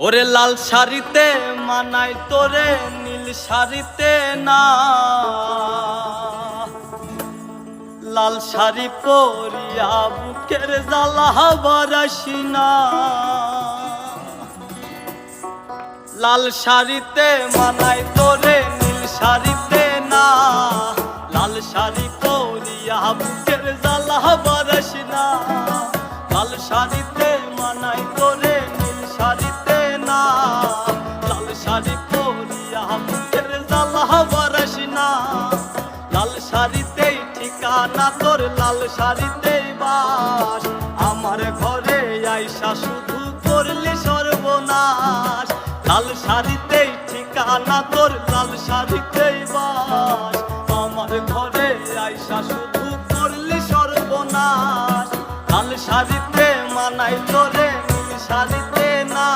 ওরে লাল শাড়িতে মানাই তোরে নীল শাড়িতে না, লাল শাড়ি পরিয়া বুকের জ্বালা বারাসি না। লাল শাড়িতে মানাই তোরে নীল শাড়িতে না, লাল শাড়ি পরিয়া বুকের জ্বালা বারাসি না। লাল শাড়িতে মানাই তোরে নীল শাড়িতে না, লাল শাড়ি পরিয়া বুকের জ্বালা বারাসি না। লাল শাড়িতেই ঠিকানা তোর, লাল শাড়িতেই বাস, আমার ঘরে আইসা শুধু করলি সর্বনাশ। লাল শাড়িতেই ঠিকানা তোর, লাল শাড়িতেই বাস, আমার ঘরে আইসা শুধু করলি সর্বনাশ। লাল শাড়িতে মানাই তোরে নীল শাড়িতে না,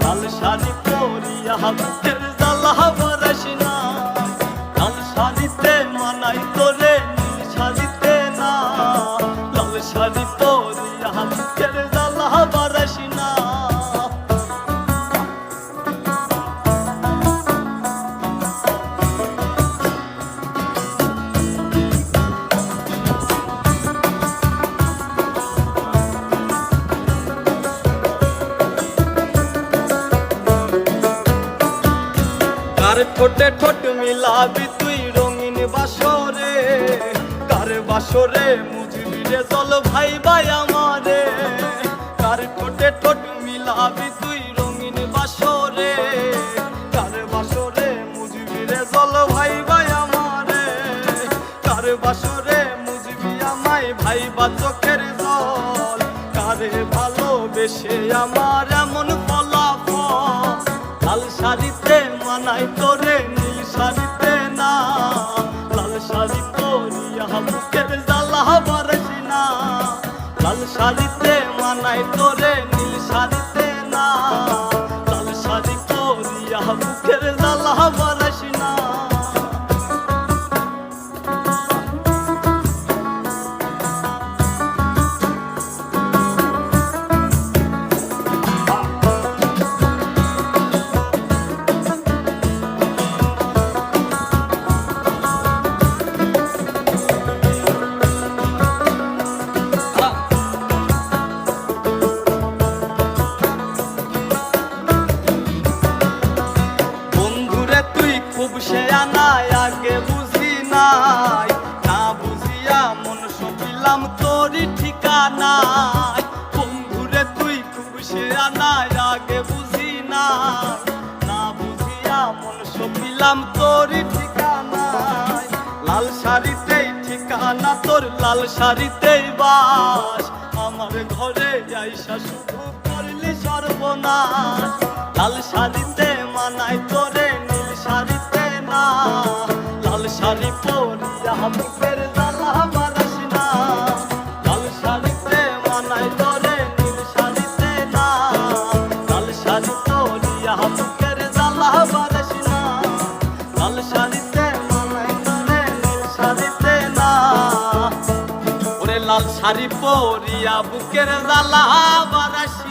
লাল শাড়ি পরিয়া বুকের জ্বালা বারাসি না। লাল শাড়িতে মানাই তোরে নীল শাড়িতে না, লাল শাড়ি পরিয়া বুকের জ্বালা বারাসি না। কার ঠোঁটে ঠোঁট মিলাবি তুই রঙিন বাসরে, কার বাসরে মুজবি রে চল ভাই ভাই আমারে। কার ঠোঁটে ঠোঁট মিলাবি তুই রঙিন বাসরে, কার বাসরে মুজবি রে চল ভাই ভাই আমারে। কার বাসরে মুজবি আমায় ভাই বা চোখের জল, কারে ভালোবেসে আমার এমন ফলাফল। লাল শাড়িতে মানাই তোরে নীল শাড়িতে না, লাল শাড়ি পরিয়া বুকের জ্বালা বারাসি না। লাল শাড়িতে মানাই তোরে নীল শাড়িতে না, লাল শাড়ি পরিয়া বুকের জ্বালা বারাসি না। খুব সে আনাই আগে বুঝি নাই, না বুঝিয়া মন সপিলাম তোরই ঠিকানায়। বন্ধুরে তুই খুব সে আনাই আগে বুঝি নাই, না বুঝিয়া মন সপিলাম তোরই ঠিকানায়। লাল শাড়িতেই ঠিকানা তোর, লাল শাড়িতেই বাস, আমার ঘরে আইসা শুধু করলি সর্বনাশ। লাল শাড়িতে মানাই তোরে নীল শাড়িতে না, লাল শাড়ি পরিয়া বুকের জ্বালা বারাসি না। লাল শাড়িতে মানাই তোরে নীল শাড়িতে না, লাল শাড়ি পরিয়া বুকের জ্বালা বারাসি না। লাল শাড়িতে মানাই তোরে নীল শাড়িতে না, ওরে লাল শাড়ি পরিয়া বুকের জ্বালা বারাসি।